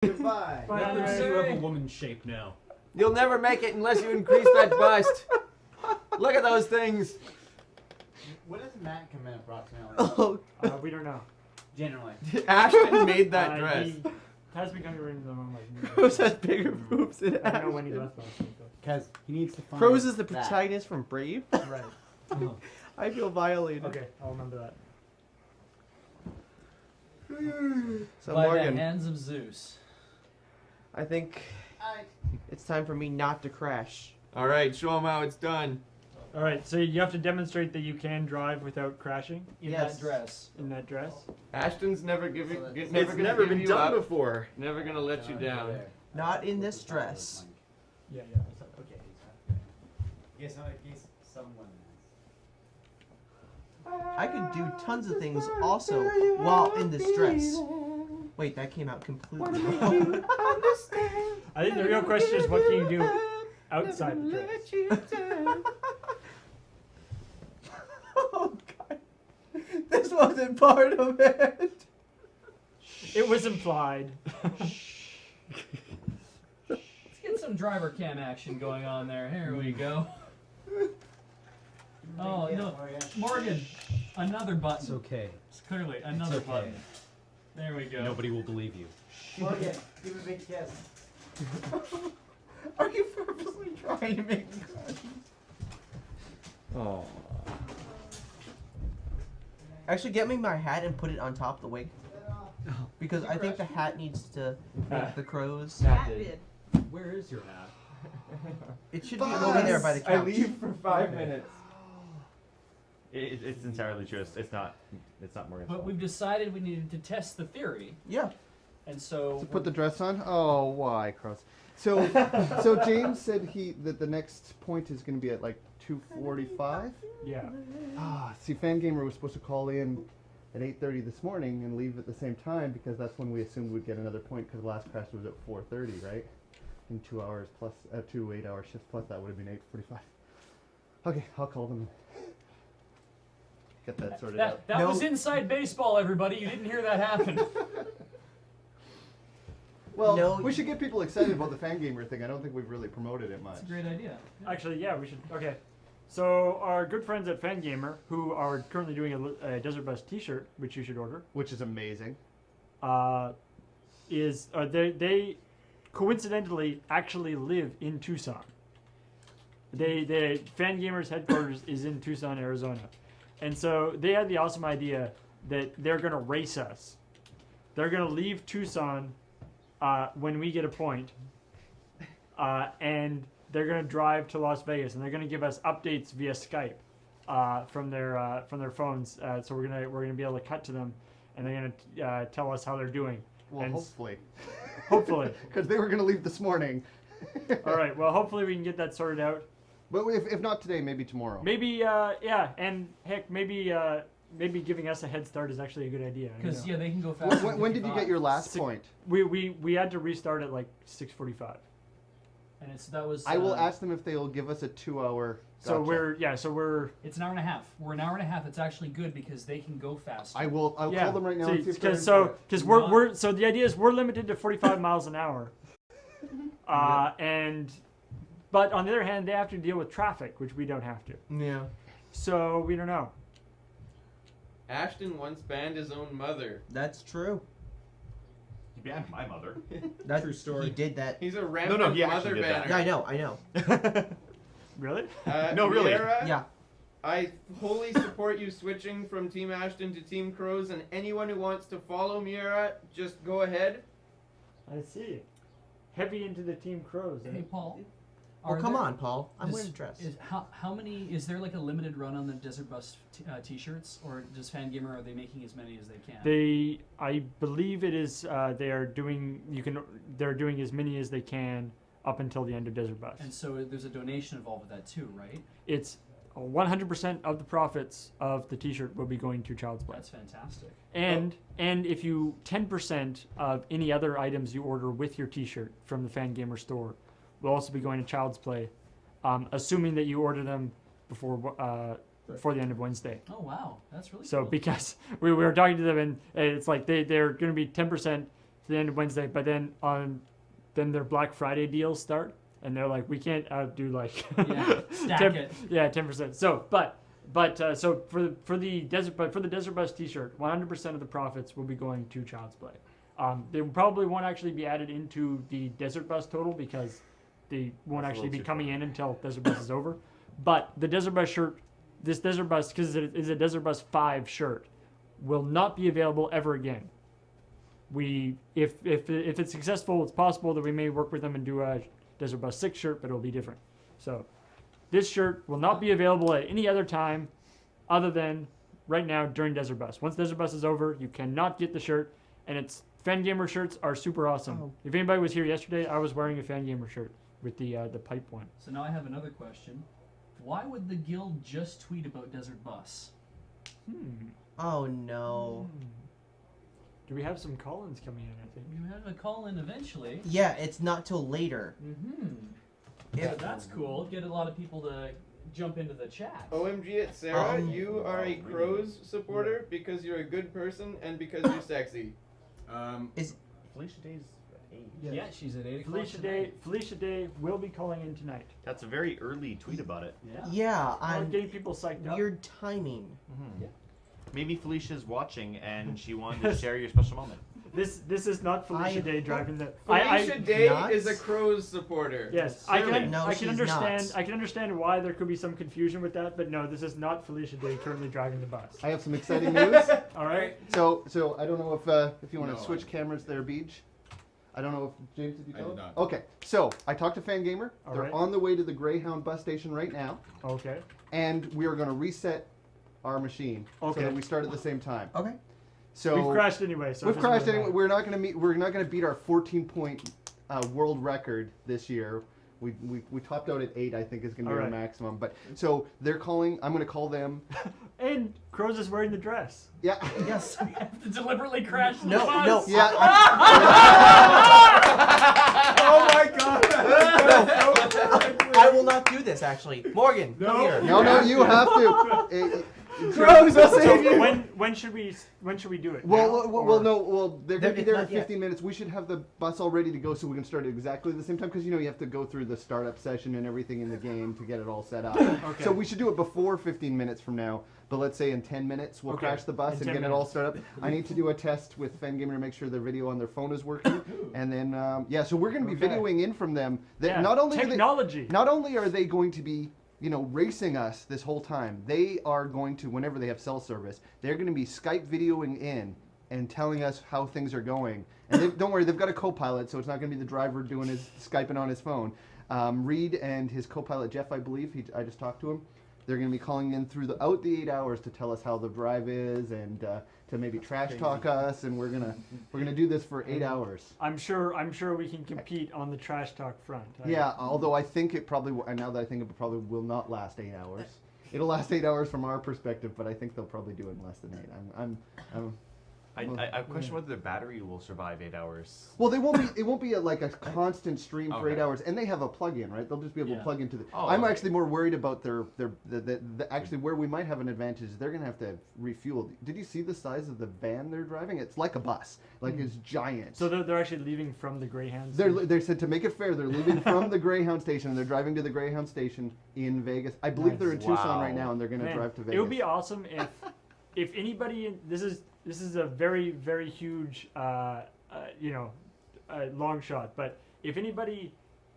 Goodbye. That looks you have a woman's shape now. You'll never make it unless you increase that bust. Look at those things. What does Matt come in approximately? Oh, We don't know. Generally. Ashton made that dress. He has been coming in the room like. Kroze has bigger boobs than I don't know when he Ashton. left last week. Because he needs to find Kroze is the that. protagonist from Brave. Right. I feel violated. Okay, I'll remember that. So By the Morgan, hands of Zeus. I think it's time for me not to crash. All right, show them how it's done. All right, so you have to demonstrate that you can drive without crashing In Yes. that dress. in that dress. Ashton's never giving. So that's- never It's gonna never give been you done up. before. Never gonna let you down. Not in this dress. Yeah. Okay. Yes, I guess someone I could do tons of things also while in this dress. Wait, that came out completely wrong. I think the real question is what can you do outside the dress? Oh God, this wasn't part of it. It was implied. Let's get some driver cam action going on there. Here we go. Oh, no. Morgan, another button. It's okay. It's clearly another It's okay. button. There we go. Nobody will believe you. Morgan, give a big kiss. Are you purposely trying to make me cry? Oh. Actually, get me my hat and put it on top of the wig. Because I think the hat needs to make the crows. Where is your hat? It should be over there by the couch. I leave for 5 minutes. It's entirely true. It's not Morgan's But fault. we've decided we needed to test the theory, Yeah. and so To put the dress on? Oh, why, Kroze? So, so James said that the next point is going to be at like 2:45. Yeah. Ah, see, Fangamer was supposed to call in at 8:30 this morning and leave at the same time because that's when we assumed we'd get another point because the last crash was at 4:30, right? In 2 hours plus 2 8-hour shifts plus that would have been 8:45. Okay, I'll call them. Get that sorted out. that was inside baseball, everybody. You didn't hear that happen. Well, No. we should get people excited about the Fangamer thing. I don't think we've really promoted it much. That's a great idea. Actually, yeah, we should. Okay. So our good friends at Fangamer, who are currently doing a Desert Bus T-shirt, which you should order, Which is amazing. they coincidentally actually live in Tucson. Fangamer's headquarters is in Tucson, Arizona, and so they had the awesome idea that they're going to race us. They're going to leave Tucson when we get a point, and they're going to drive to Las Vegas, and they're going to give us updates via Skype from their phones. So we're gonna be able to cut to them, and they're going to tell us how they're doing. Well, And hopefully. Hopefully. Because they were going to leave this morning. All right. Well, hopefully we can get that sorted out. But if not today, maybe tomorrow. Maybe, yeah, and heck, maybe giving us a head start is actually a good idea. Because yeah, they can go faster. When did you get your last point? We had to restart at like 6:45. And that was. I will ask them if they will give us a 2-hour. So gotcha. It's an hour and a half. We're an hour and a half. It's actually good because they can go faster. I'll call them right now and see if they're because we're so the idea is we're limited to 45 miles an hour. But on the other hand, they have to deal with traffic, which we don't have to. Yeah. So we don't know. Ashton once banned his own mother. That's true. He banned my mother. That's True story. He did that. He's a rampant he mother actually did that. banner. Yeah, I know. Really? No, really. Miera, Yeah. I wholly support you switching from Team Ashton to Team Kroze, and anyone who wants to follow Miera, just go ahead. I see. Heavy into the Team Kroze. Hey, Paul. Well, come on, Paul. I'm Does- wearing a dress. How many? Is there like a limited run on the Desert Bus T-shirts, or does Fangamer are they making as many as they can? I believe it is. They're doing as many as they can up until the end of Desert Bus. And so there's a donation involved with that too, right? It's 100% of the profits of the T-shirt will be going to Child's Play. That's fantastic. And if you 10% of any other items you order with your T-shirt from the Fangamer store will also be going to Child's Play, assuming that you order them before the end of Wednesday. Oh wow, that's really So cool. because we were talking to them, and it's like they're going to be 10% the end of Wednesday. But then then their Black Friday deals start, and they're like, we can't outdo like Yeah, stack 10, it. yeah, 10%. So, so for the Desert Bus T-shirt, 100% of the profits will be going to Child's Play. They probably won't actually be added into the Desert Bus total because they won't That's a actually be little too coming far. in until Desert Bus is over. But the Desert Bus shirt, this Desert Bus, because it is a Desert Bus 5 shirt, will not be available ever again. If it's successful, it's possible that we may work with them and do a Desert Bus 6 shirt, but it'll be different. So this shirt will not be available at any other time other than right now during Desert Bus. Once Desert Bus is over, you cannot get the shirt, and Fangamer shirts are super awesome. Oh. If anybody was here yesterday, I was wearing a Fangamer shirt with the pipe one. So now I have another question. Why would the guild just tweet about Desert Bus? Oh no. Do we have some call-ins coming in, I think? You have a call in eventually. Yeah, it's not till later. Mm-hmm. Yeah, that's cool. Get a lot of people to jump into the chat. OMG at Sarah, you are a really? Kroze supporter because you're a good person and because you're sexy. Felicia Day's at 8. Yeah, she's at 8 o'clock tonight. Felicia Day will be calling in tonight. That's a very early tweet about it. Yeah. Yeah, I'm I'm getting people psyched up. weird timing. Mm-hmm. Maybe Felicia's watching and she wanted to share your special moment. This is not Felicia I Day driving the. Felicia Day Not? is a Kroze supporter. Yes, Clearly. No, I she's can understand. not. I can understand why there could be some confusion with that, but no, this is not Felicia Day currently driving the bus. I have some exciting news. All right. So I don't know if you want to switch cameras there, Beach. I don't know if James, did you I tell did him? not. Okay, so I talked to Fangamer. All They're right. on the way to the Greyhound bus station right now, Okay. and we are going to reset our machine so Okay. that we start at the same time. Okay. So We've crashed anyway. So it we've doesn't crashed really anyway. matter. We're not going to beat our 14-point world record this year. We topped out at 8. I think is going to be All our right. maximum. But so they're calling. I'm going to call them. And Kroze is wearing the dress. Yeah. Yes. We have to deliberately crash the No, bus. no. Yeah. Oh my god! I will not do this. Actually, Morgan, come here. No, you have to. Kroze, I'll save So you! when should we do it? Well, now, well, or- no. Well, they're going to be there in Not yet. 15 minutes. We should have the bus all ready to go so we can start at exactly the same time. Because you have to go through the startup session and everything in the game to get it all set up. Okay. So we should do it before 15 minutes from now. But let's say in 10 minutes we'll Okay. crash the bus In and 10 get it all minutes. started up. I need to do a test with Fangamer to make sure their video on their phone is working. And then so we're going to be Okay. videoing in from them. That Yeah, not only technology. not only are they going to be racing us this whole time, they are going to, whenever they have cell service, they're going to be Skype videoing in and telling us how things are going. And don't worry, they've got a co-pilot, so it's not going to be the driver doing his Skyping on his phone. Reed and his co-pilot Jeff, I believe, I just talked to him. They're going to be calling in throughout the 8 hours to tell us how the drive is and to maybe trash talk us, and we're gonna do this for 8 hours. I'm sure we can compete on the trash talk front. Yeah, although I think it probably now that I think it probably will not last 8 hours. It'll last 8 hours from our perspective, but I think they'll probably do it in less than 8. I question whether the battery will survive 8 hours. Well, they won't be. It won't be like a constant stream for 8 Okay. hours, and they have a plug-in, right? They'll just be able to Yeah. plug into the. Oh, I'm okay. actually more worried about the actually where we might have an advantage is they're gonna have to refuel. Did you see the size of the van they're driving? It's like a bus, like it's giant. So they're actually leaving from the Greyhounds. They said to make it fair, they're leaving from the Greyhound station and they're driving to the Greyhound station in Vegas. I believe they're in Nice. Tucson Wow. right now and they're gonna Man, drive to Vegas. It would be awesome if anybody. This is a very very huge long shot. But if anybody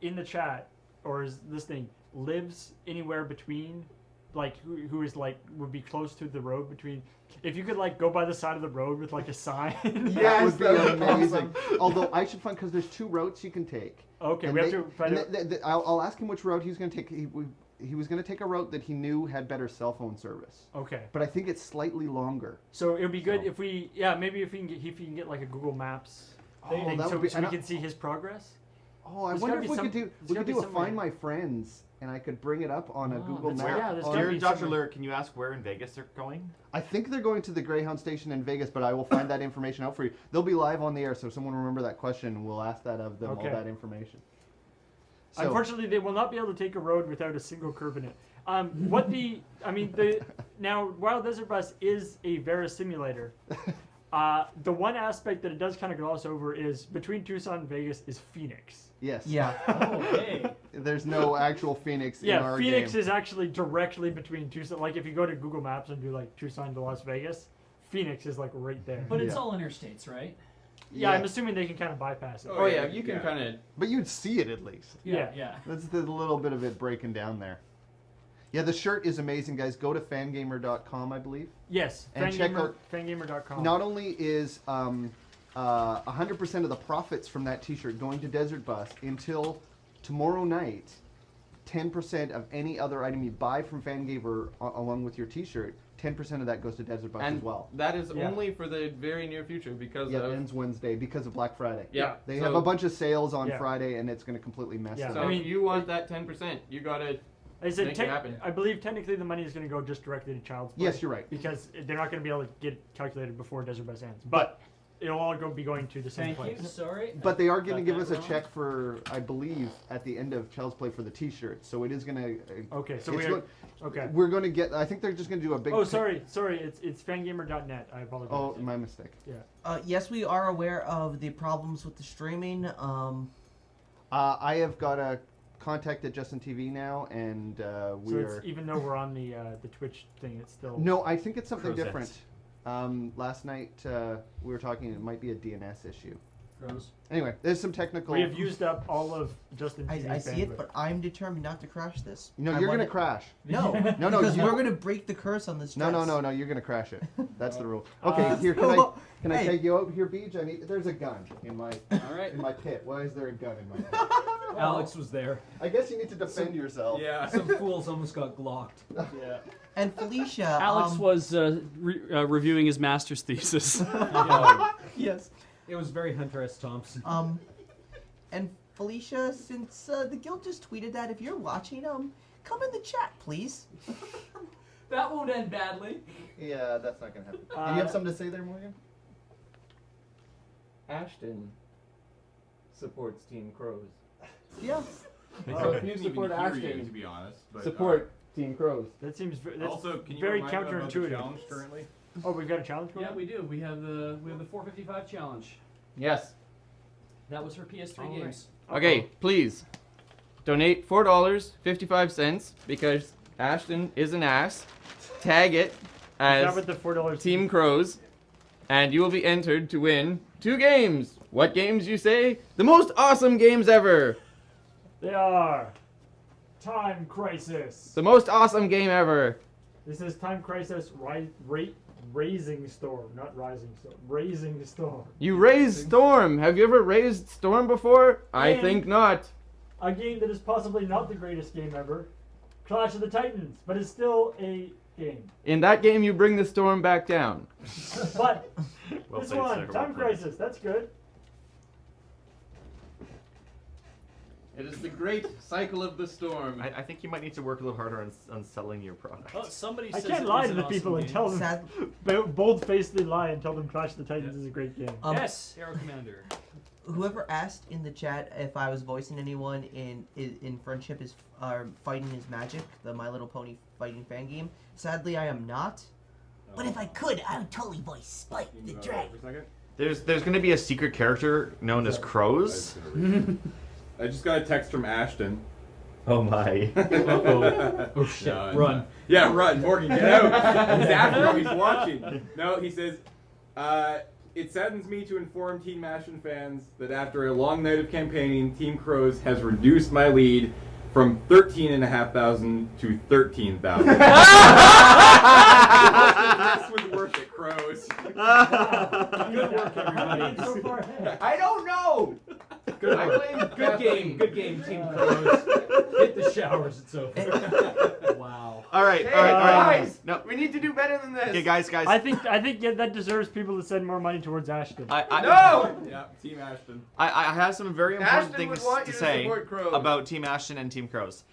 in the chat or is listening lives anywhere between, like who is like would be close to the road between. If you could like go by the side of the road with like a sign. That would be that would be amazing. Although I should find because there's 2 routes you can take. Okay, And we have they- to find and out. I'll ask him which route he's going to take. He was going to take a route that he knew had better cell phone service, Okay, but I think it's slightly longer. so it would be good So- if we maybe if we can get like a Google Maps thing, that so, would be- so and we I- can see his progress. Oh, I There's wonder gotta if be we some- could do there's we gotta could be do a some way. Find My Friends, and I could bring it up on a Oh, Google that's Map. right. Yeah, there's on- gotta Dear be Dr. somewhere. Lure, can you ask where in Vegas they're going? I think they're going to the Greyhound station in Vegas, but I will find that information out for you. They'll be live on the air, so if someone remember that question, we'll ask that of them, Okay. all that information. So, Unfortunately, they will not be able to take a road without a single curb in it. Now Wild Desert Bus is a Vera simulator. The one aspect that it does kind of gloss over is between Tucson and Vegas is Phoenix. Yes. Yeah. Oh, hey. There's no actual Phoenix in Yeah, our Phoenix game. is actually directly between Tucson. Like if you go to Google Maps and do like Tucson to Las Vegas, Phoenix is like right there. But it's Yeah. all interstates, right? Yeah, I'm assuming they can kind of bypass it. Oh yeah, you can kind of. But you'd see it at least. Yeah. Yeah. That's the little bit of it breaking down there. Yeah, the shirt is amazing, guys. Go to fangamer.com, I believe. Yes, And check out- fangamer.com. Not only is 100% of the profits from that T-shirt going to Desert Bus until tomorrow night, 10% of any other item you buy from Fangamer along with your T-shirt, 10% of that goes to Desert Bus And as well. that is Yeah. only for the very near future because Yeah, it of. ends Wednesday because of Black Friday. Yeah. They so, have a bunch of sales on Yeah. Friday, and it's going to completely mess Yeah. them So up. I mean, if you want that 10%, you gotta. I said, Make it happen. I believe technically the money is going to go just directly to Child's Play. Yes, you're right. Because they're not going to be able to get it calculated before Desert Bus ends. But it'll all be going to the same Thank you. place. Sorry. But they are going to Got give that us a wrong. check for, I believe, at the end of Child's Play for the T-shirt. So it is going to. Okay, so okay. We're going to get. I think they're just going to do a big. Oh, sorry. It's fangamer.net. I apologize. Oh, my mistake. Yes, we are aware of the problems with the streaming. I have got a contact at Justin TV now, and we So are. it's, even though we're on the Twitch thing, it's still. No, I think it's something Kroze. different. Last night we were talking. It might be a DNS issue. Kroze. Anyway, there's some technical. We have used up all of Justin TV's I see it, bandwidth. but I'm determined not to crash this. No, I you're want gonna it- crash. No, No, no, because you- we're gonna break the curse on this. No, dress. no, you're gonna crash it. That's the rule. Okay, here can I Hey. take you out here, Beach? I need. There's a gun in my All right. in my pit. Why is there a gun in my pit? Alex was there. I guess you need to defend yourself. Yeah. Some fools almost got glocked. Yeah. And Felicia. Alex was reviewing his master's thesis. Yes. It was very Hunter S. Thompson. And Felicia, since the guild just tweeted that, if you're watching, come in the chat, please. That won't end badly. Yeah, that's not gonna happen. Do you have something to say there, Morgan? Ashton supports Team Kroze. Yeah. So if you support Ashton, to be honest. But, support Team Kroze. That seems that's also, can you very remind me about the counterintuitive. challenge currently? Oh, we've got a challenge going Yeah, on? we do. We have the 455 challenge. Yes. That was for PS3 All right. games. Okay, please donate $4.55 because Ashton is an ass. Tag it Is that as with the $4 Team Kroze, and you will be entered to win 2 games. What games, you say? The most awesome games ever. They are Time Crisis. The most awesome game ever. This is Time Crisis Raising Storm, not Rising Storm. Raising Storm. You raised Storm. Have you ever raised Storm before? I And- think not. A game that is possibly not the greatest game ever. Clash of the Titans, but it's still a game. In that game, you bring the Storm back down. But Well this played, one, sir. Well Time played. Crisis, that's good. It is the great cycle of the storm. I think you might need to work a little harder on selling your product. Oh, somebody I says can't it lie was to an the awesome people and game. tell them, Sad. bold-facedly lie and tell them Clash of the Titans is a great game. Yes, Aero Commander. Whoever asked in the chat if I was voicing anyone in Friendship is Fighting is Magic, the My Little Pony fighting fan game. Sadly, I am not. But if I could, I would totally voice Spike the Dragon. There's going to be a secret character known as Kroze. I just got a text from Ashton. Oh my. Oh shit! No, Run. Yeah, run, Morgan, get out. He's after him, he's watching. No, he says, it saddens me to inform Team Ashton fans that after a long night of campaigning, Team Kroze has reduced my lead from 13,500 to 13,000. This was worth it, Kroze. Good work, everybody. So far ahead. I don't know. Good I work. blame Good game. Good game, Team Kroze. Hit the showers. It's over. Wow. All right, Hey, all right, all right. guys, No. we need to do better than this. Okay, guys. I think yeah, that deserves people to send more money towards Ashton. No. Yeah, Team Ashton. I have some very important Ashton would things want to you to say support Kroze. about Team Ashton and Team Kroze.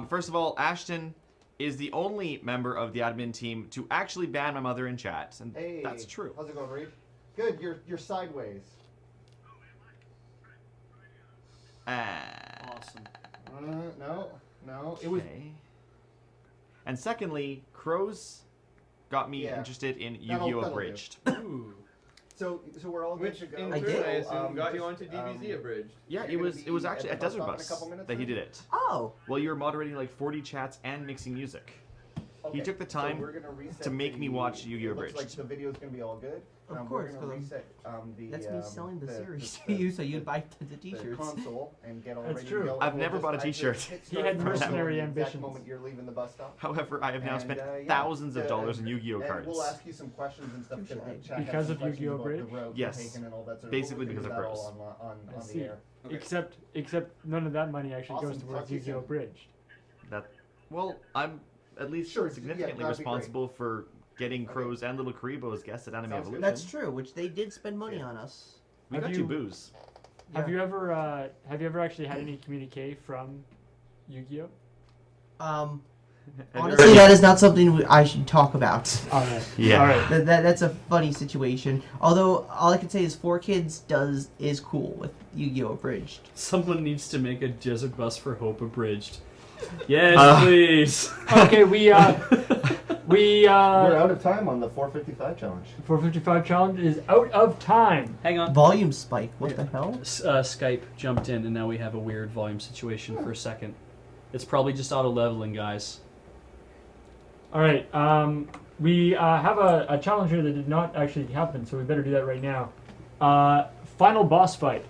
First of all, Ashton is the only member of the admin team to actually ban my mother in chat, and Hey, that's true. How's it going, Reed? Good. You're sideways. Awesome. No. It was. Okay. And secondly, Kroze got me Yeah. interested in That'll Yu-Gi-Oh! do. Abridged. Ooh. So we're all good Which to go. in I turn, did. I assume, got you onto DBZ abridged. Yeah, You're it gonna was be actually at at the bus Desert stop in a Bus couple minutes that he then? did it. Oh, Well, you were moderating like 40 chats and mixing music. He took the time so we're gonna reset to make me the- watch Yu-Gi-Oh! It looks like Abridged. the video's gonna be all good. Of We're course, gonna 'cause reset the. that's me selling the series to the- you, so you'd buy the the t-shirts. console and get all That's ready true. to go. I've and never we'll bought a just either t-shirt. hit He start had from the mercenary exact ambitions. moment you're leaving the bus stop. However, I have now And, spent yeah, thousands of dollars in Yu-Gi-Oh! And cards. we'll ask you some questions and stuff Touche. because the chat has Because some of questions Yu-Gi-Oh! about Bridge? the road Yes. taken and all that sort of- Basically we'll because do of that all Kroze. on I the see. air. Okay. Except none of that money actually goes Awesome. towards Talk to you Yu-Gi-Oh! soon. Abridged. Well, I'm at least Sure, yeah, significantly that'd be great. responsible for getting Kroze and Little Karibo as guests at Anime Sounds good. Evolution. That's true, which they did spend money Yeah. on us. We Have got you- you booze. Have Yeah. you ever actually had any communique from Yu-Gi-Oh? Honestly, that is not something I should talk about. All right. Yeah. All right. That's a funny situation. Although all I can say is 4Kids is cool with Yu-Gi-Oh! Abridged. Someone needs to make a Desert Bus for Hope abridged. Yes, please. Okay, we We're out of time on the 455 challenge. 455 challenge is out of time. Hang on. Volume spike. What the hell? Skype jumped in, and now we have a weird volume situation for a second. It's probably just auto leveling, guys. All right. We have a challenge here that did not actually happen, so we better do that right now. Final boss fight.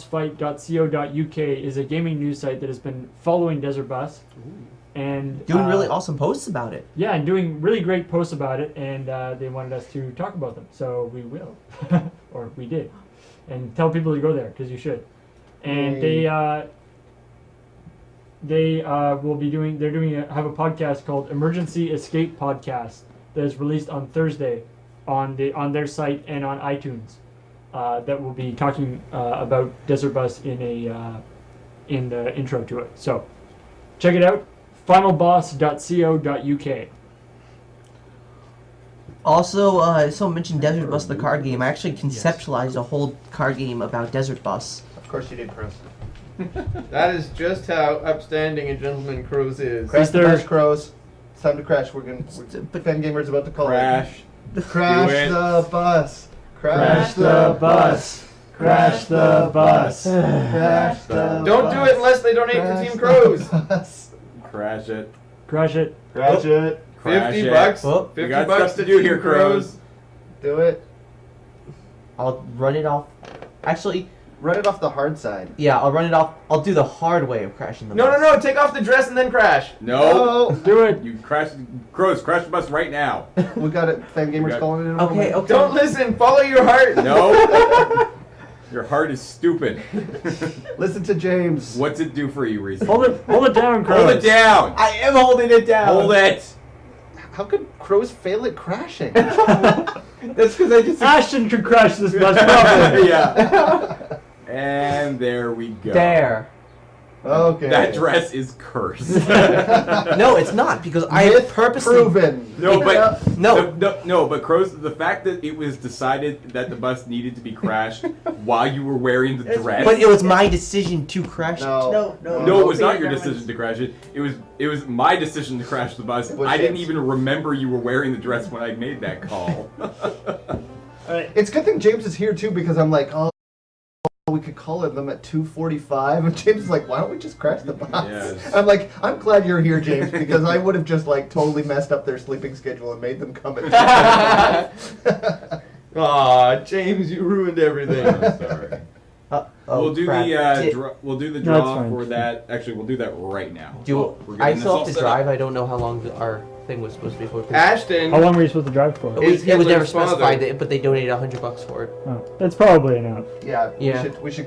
www.finalbossfight.co.uk is a gaming news site that has been following Desert Bus. And Doing really awesome posts about it. Yeah, and doing really great posts about it, and they wanted us to talk about them, so we will, or we did, and tell people to go there because you should. And they will be doing. They're doing have a podcast called Emergency Escape Podcast that is released on Thursday on their site and on iTunes. That will be talking about Desert Bus in the intro to it. So check it out. Finalboss.co.uk. Also, someone mentioned Desert Bus, the card game. I actually conceptualized a whole card game about Desert Bus. Of course you did, Chris. That is just how upstanding a gentleman Kroze is. Crash the there- bus, Kroze. It's time to crash. Fan Gamer's about to call Crash. it. Crash Do it. the bus. Crash the bus. Crash the bus. Crash the Don't do it unless they donate to Team Kroze. Bus. Crash it. Crash it. Crash it. Crash 50 it. bucks. Oh, 50 We got bucks stuff to do Team here, Kroze. Do it. I'll run it off. Actually, Run it off the hard side. yeah, I'll run it off. I'll do the hard way of crashing the No, bus. no. Take off the dress and then crash. No. Do it. You crash. Kroze, crash the bus right now. We got it. Fan Gamer's got- calling it. In a Okay, moment. okay. Don't listen. Follow your heart. No. Your heart is stupid. Listen to James. What's it do for you, Reese? Hold it down, Kroze. Hold it down. I am holding it down. Hold it. How could Kroze fail at crashing? That's because I just. Ashton could crash this bus properly. Yeah. And there we go. There. Okay. That dress is cursed. No, it's not because I Myth purposely. proven. No, but No. no, but Kroze, the fact that it was decided that the bus needed to be crashed while you were wearing the dress. But it was my decision to crash No. it. No, it was not your decision to crash it. It was my decision to crash the bus. was I didn't James. even remember you were wearing the dress when I made that call. It's a good thing James is here too because I'm like, oh, we could call them at 2:45, and James is like, why don't we just crash the bus? Yes. I'm like, I'm glad you're here, James, because I would have just like totally messed up their sleeping schedule and made them come at 2:45. Aw, James, you ruined everything. I'm sorry. Oh, we'll do crap. we'll do the No, it's draw fine. for that. Actually, we'll do that right now. Do We're I getting still this have to all set up. drive? I don't know how long our thing was supposed to be for. Ashton. How long were you supposed to drive for? It was never Hitler's father. specified, but they donated $100 for it. Oh, that's probably enough. Yeah, Yeah. we should get